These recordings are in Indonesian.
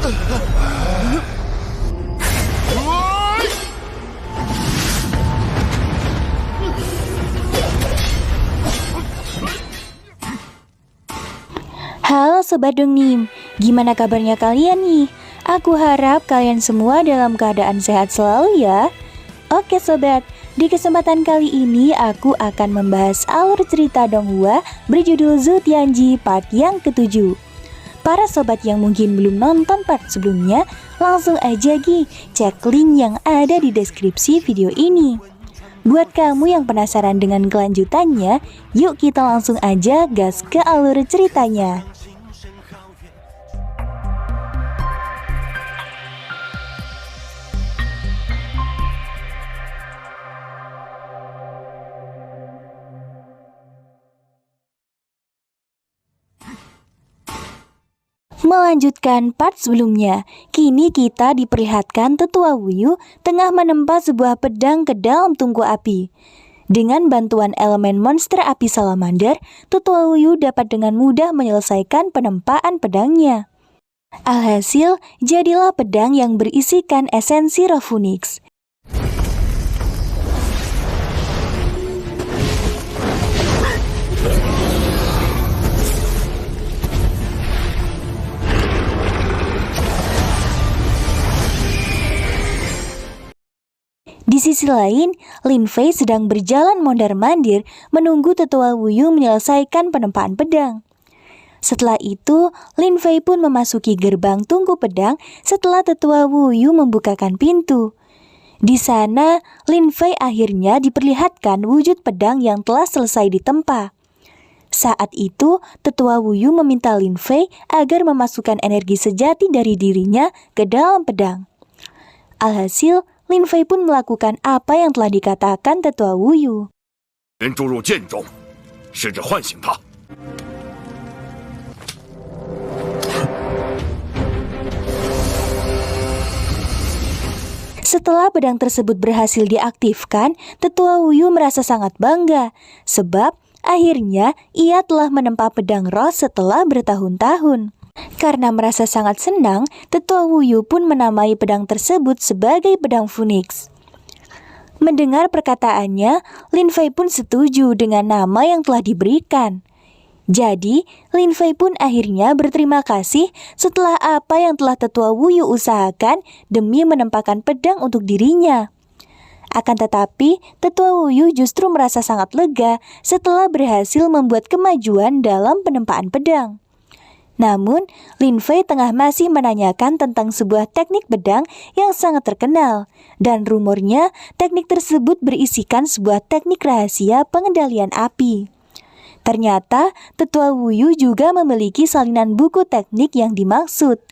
Halo Sobat Dongnim, gimana kabarnya kalian nih? Aku harap kalian semua dalam keadaan sehat selalu ya. Oke Sobat, di kesempatan kali ini aku akan membahas alur cerita Donghua berjudul Zhu Tianji part yang ke-7. Para sobat yang mungkin belum nonton part sebelumnya, langsung aja cek link yang ada di deskripsi video ini. Buat kamu yang penasaran dengan kelanjutannya, yuk kita langsung aja gas ke alur ceritanya. Melanjutkan part sebelumnya, kini kita diperlihatkan Tetua Wuyu tengah menempa sebuah pedang ke dalam tungku api. Dengan bantuan elemen monster api salamander, Tetua Wuyu dapat dengan mudah menyelesaikan penempaan pedangnya. Alhasil, jadilah pedang yang berisikan esensi roh Phoenix. Di sisi lain, Lin Fei sedang berjalan mondar-mandir menunggu Tetua Wuyu menyelesaikan penempaan pedang. Setelah itu, Lin Fei pun memasuki gerbang tungku pedang setelah Tetua Wuyu membukakan pintu. Di sana, Lin Fei akhirnya diperlihatkan wujud pedang yang telah selesai ditempa. Saat itu, Tetua Wuyu meminta Lin Fei agar memasukkan energi sejati dari dirinya ke dalam pedang. Alhasil, Lin Fei pun melakukan apa yang telah dikatakan Tetua Wuyu. Setelah pedang tersebut berhasil diaktifkan, Tetua Wuyu merasa sangat bangga, sebab akhirnya ia telah menempa pedang roh setelah bertahun-tahun. Karena merasa sangat senang, Tetua Wuyu pun menamai pedang tersebut sebagai pedang Phoenix. Mendengar perkataannya, Lin Fei pun setuju dengan nama yang telah diberikan. Jadi, Lin Fei pun akhirnya berterima kasih setelah apa yang telah Tetua Wuyu usahakan demi menempatkan pedang untuk dirinya. Akan tetapi, Tetua Wuyu justru merasa sangat lega setelah berhasil membuat kemajuan dalam penempaan pedang. Namun, Lin Fei tengah masih menanyakan tentang sebuah teknik pedang yang sangat terkenal, dan rumornya teknik tersebut berisikan sebuah teknik rahasia pengendalian api. Ternyata, Tetua Wuyu juga memiliki salinan buku teknik yang dimaksud.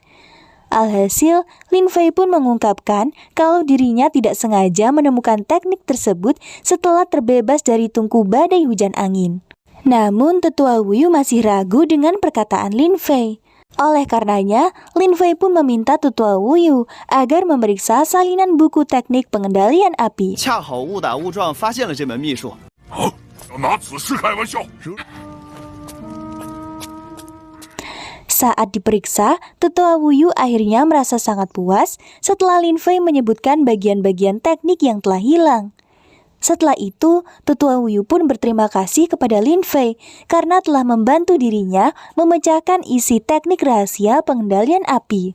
Alhasil, Lin Fei pun mengungkapkan kalau dirinya tidak sengaja menemukan teknik tersebut setelah terbebas dari tungku badai hujan angin. Namun Tetua Wuyu masih ragu dengan perkataan Lin Fei. Oleh karenanya, Lin Fei pun meminta Tetua Wuyu agar memeriksa salinan buku teknik pengendalian api. Saat diperiksa, Tetua Wuyu akhirnya merasa sangat puas setelah Lin Fei menyebutkan bagian-bagian teknik yang telah hilang. Setelah itu, Tetua Wuyu pun berterima kasih kepada Lin Fei karena telah membantu dirinya memecahkan isi teknik rahasia pengendalian api.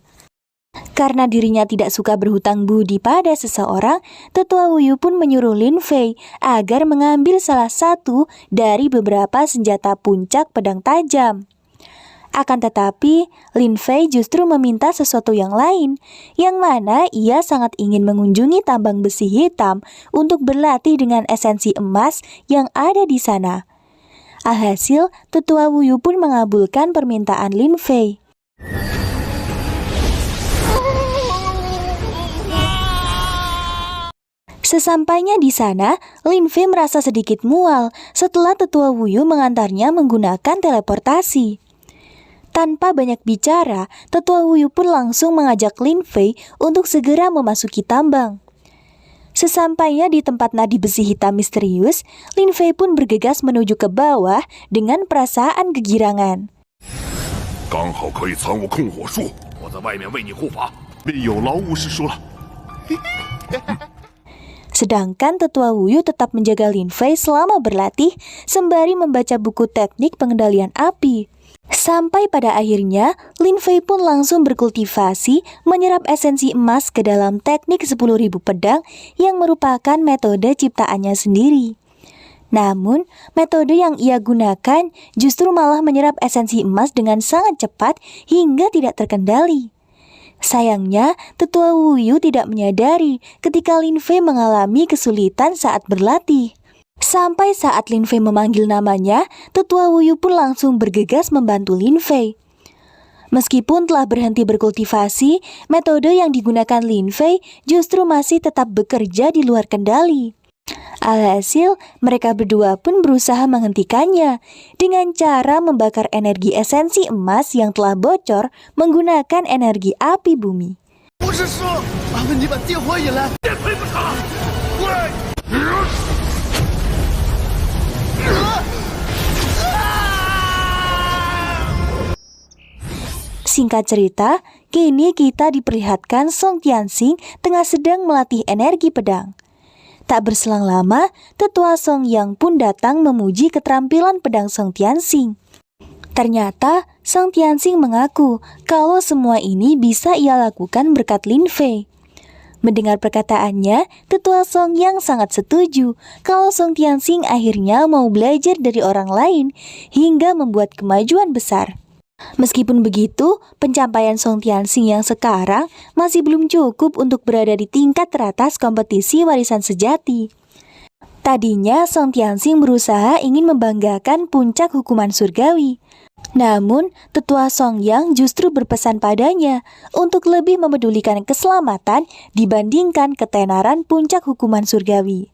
Karena dirinya tidak suka berhutang budi pada seseorang, Tetua Wuyu pun menyuruh Lin Fei agar mengambil salah satu dari beberapa senjata puncak pedang tajam. Akan tetapi, Lin Fei justru meminta sesuatu yang lain, yang mana ia sangat ingin mengunjungi tambang besi hitam untuk berlatih dengan esensi emas yang ada di sana. Alhasil, Tetua Wuyu pun mengabulkan permintaan Lin Fei. Sesampainya di sana, Lin Fei merasa sedikit mual setelah Tetua Wuyu mengantarnya menggunakan teleportasi. Tanpa banyak bicara, Tetua Wuyu pun langsung mengajak Lin Fei untuk segera memasuki tambang. Sesampainya di tempat nadi besi hitam misterius, Lin Fei pun bergegas menuju ke bawah dengan perasaan kegirangan. 在外面为你护法。有劳巫师叔了。Sedangkan Tetua Wuyu tetap menjaga Lin Fei selama berlatih sembari membaca buku teknik pengendalian api. Sampai pada akhirnya, Lin Fei pun langsung berkultivasi menyerap esensi emas ke dalam teknik 10.000 pedang yang merupakan metode ciptaannya sendiri. Namun, metode yang ia gunakan justru malah menyerap esensi emas dengan sangat cepat hingga tidak terkendali. Sayangnya, Tetua Wuyu tidak menyadari ketika Lin Fei mengalami kesulitan saat berlatih. Sampai saat Lin Fei memanggil namanya, Tetua Wuyu pun langsung bergegas membantu Lin Fei. Meskipun telah berhenti berkultivasi, metode yang digunakan Lin Fei justru masih tetap bekerja di luar kendali. Alhasil, mereka berdua pun berusaha menghentikannya dengan cara membakar energi esensi emas yang telah bocor menggunakan energi api bumi. Singkat cerita, kini kita diperlihatkan Song Tianxing tengah sedang melatih energi pedang. Tak berselang lama, Tetua Song Yang pun datang memuji keterampilan pedang Song Tianxing. Ternyata, Song Tianxing mengaku kalau semua ini bisa ia lakukan berkat Lin Fei. Mendengar perkataannya, Tetua Song Yang sangat setuju kalau Song Tianxing akhirnya mau belajar dari orang lain hingga membuat kemajuan besar. Meskipun begitu, pencapaian Song Tianxing yang sekarang masih belum cukup untuk berada di tingkat teratas kompetisi warisan sejati. Tadinya Song Tianxing berusaha ingin membanggakan puncak hukuman surgawi. Namun, Tetua Song Yang justru berpesan padanya untuk lebih memedulikan keselamatan dibandingkan ketenaran puncak hukuman surgawi.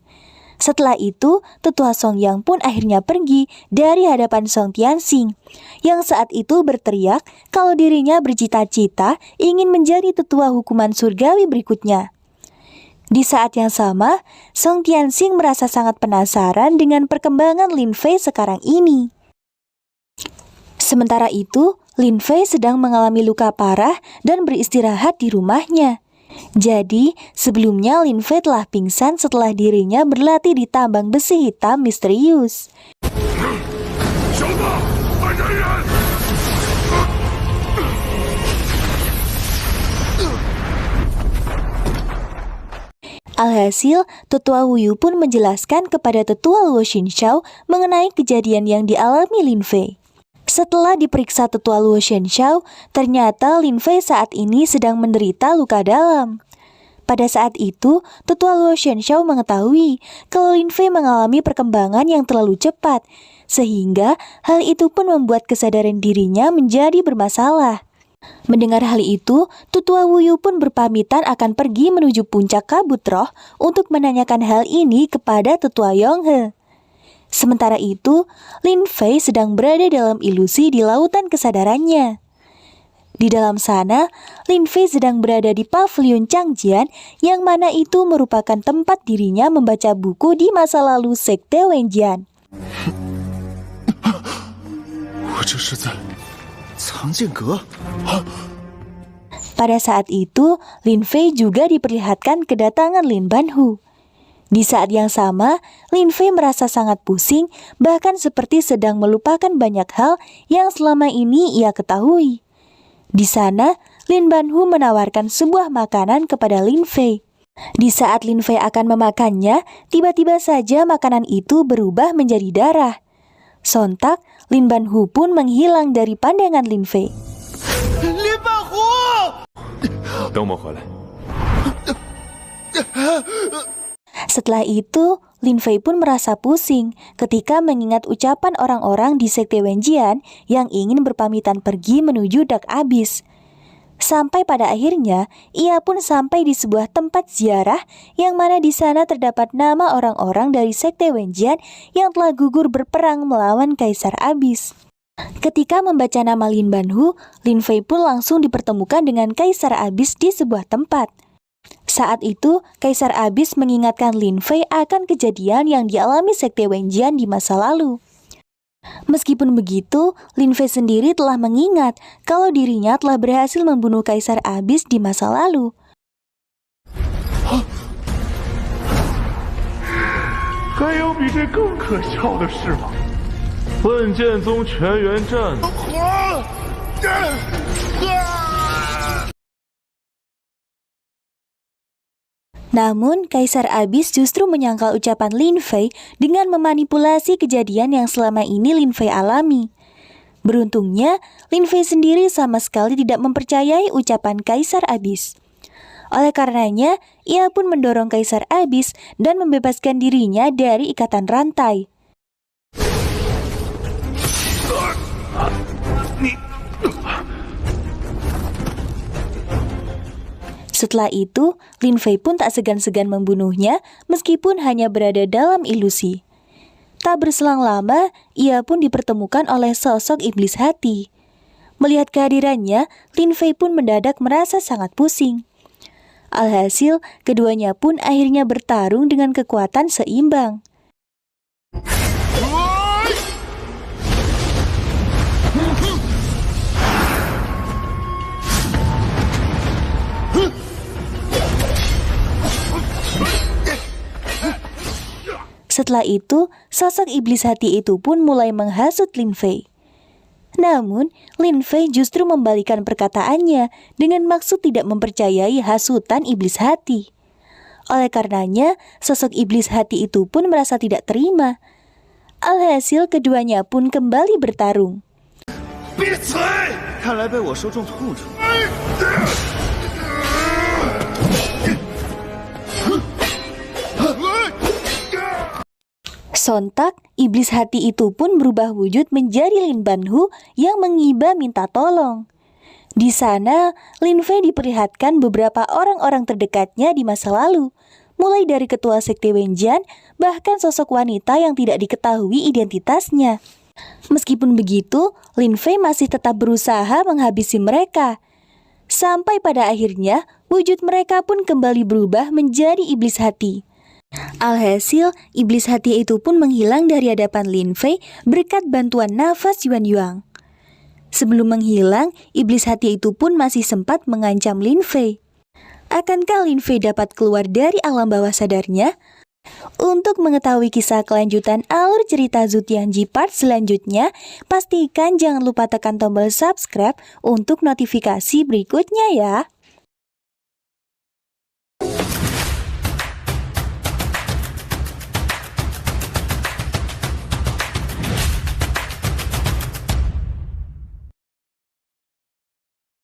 Setelah itu, Tetua Song Yang pun akhirnya pergi dari hadapan Song Tianxing, yang saat itu berteriak kalau dirinya bercita-cita ingin menjadi tetua hukuman surgawi berikutnya. Di saat yang sama, Song Tianxing merasa sangat penasaran dengan perkembangan Lin Fei sekarang ini. Sementara itu, Lin Fei sedang mengalami luka parah dan beristirahat di rumahnya. Jadi, sebelumnya Lin Fei telah pingsan setelah dirinya berlatih di tambang besi hitam misterius. Alhasil, Tetua Wuyu pun menjelaskan kepada Tetua Luo Xinshao mengenai kejadian yang dialami Lin Fei. Setelah diperiksa Tetua Luo Xinshao, ternyata Lin Fei saat ini sedang menderita luka dalam. Pada saat itu, Tetua Luo Xinshao mengetahui kalau Lin Fei mengalami perkembangan yang terlalu cepat, sehingga hal itu pun membuat kesadaran dirinya menjadi bermasalah. Mendengar hal itu, Tetua Wuyu pun berpamitan akan pergi menuju puncak kabut roh untuk menanyakan hal ini kepada Tetua Yonghe. Sementara itu, Lin Fei sedang berada dalam ilusi di lautan kesadarannya. Di dalam sana, Lin Fei sedang berada di pavilion Changjian, yang mana itu merupakan tempat dirinya membaca buku di masa lalu Sekte Wenjian. Pada saat itu, Lin Fei juga diperlihatkan kedatangan Lin Banhu. Di saat yang sama, Lin Fei merasa sangat pusing, bahkan seperti sedang melupakan banyak hal yang selama ini ia ketahui. Di sana, Lin Banhu menawarkan sebuah makanan kepada Lin Fei. Di saat Lin Fei akan memakannya, tiba-tiba saja makanan itu berubah menjadi darah. Sontak, Lin Banhu pun menghilang dari pandangan Lin Fei. Lin Banhu! 等我回来。 Setelah itu, Lin Fei pun merasa pusing ketika mengingat ucapan orang-orang di Sekte Wenjian yang ingin berpamitan pergi menuju Dak Abyss. Sampai pada akhirnya, ia pun sampai di sebuah tempat ziarah yang mana di sana terdapat nama orang-orang dari Sekte Wenjian yang telah gugur berperang melawan Kaisar Abyss. Ketika membaca nama Lin Banhu, Lin Fei pun langsung dipertemukan dengan Kaisar Abyss di sebuah tempat. Saat itu, Kaisar Abyss mengingatkan Lin Fei akan kejadian yang dialami Sekte Wenjian di masa lalu. Meskipun begitu, Lin Fei sendiri telah mengingat kalau dirinya telah berhasil membunuh Kaisar Abyss di masa lalu. 还有比这更可笑的事吗？问剑宗全员战。 Namun, Kaisar Abyss justru menyangkal ucapan Lin Fei dengan memanipulasi kejadian yang selama ini Lin Fei alami. Beruntungnya, Lin Fei sendiri sama sekali tidak mempercayai ucapan Kaisar Abyss. Oleh karenanya, ia pun mendorong Kaisar Abyss dan membebaskan dirinya dari ikatan rantai. Setelah itu, Lin Fei pun tak segan-segan membunuhnya meskipun hanya berada dalam ilusi. Tak berselang lama, ia pun dipertemukan oleh sosok iblis hati. Melihat kehadirannya, Lin Fei pun mendadak merasa sangat pusing. Alhasil, keduanya pun akhirnya bertarung dengan kekuatan seimbang. Setelah itu, sosok iblis hati itu pun mulai menghasut Lin Fei. Namun, Lin Fei justru membalikan perkataannya dengan maksud tidak mempercayai hasutan iblis hati. Oleh karenanya, sosok iblis hati itu pun merasa tidak terima. Alhasil, keduanya pun kembali bertarung. 闭嘴！看来被我说中痛处。 Sontak, iblis hati itu pun berubah wujud menjadi Lin Banhu yang mengiba minta tolong. Di sana, Lin Fei diperlihatkan beberapa orang-orang terdekatnya di masa lalu, mulai dari ketua sekte Wenjian, bahkan sosok wanita yang tidak diketahui identitasnya. Meskipun begitu, Lin Fei masih tetap berusaha menghabisi mereka. Sampai pada akhirnya, wujud mereka pun kembali berubah menjadi iblis hati. Alhasil, iblis hati itu pun menghilang dari hadapan Lin Fei berkat bantuan nafas Yuan Yuang. Sebelum menghilang, iblis hati itu pun masih sempat mengancam Lin Fei. Akankah Lin Fei dapat keluar dari alam bawah sadarnya? Untuk mengetahui kisah kelanjutan alur cerita Zhu Tianji part selanjutnya, pastikan jangan lupa tekan tombol subscribe untuk notifikasi berikutnya ya.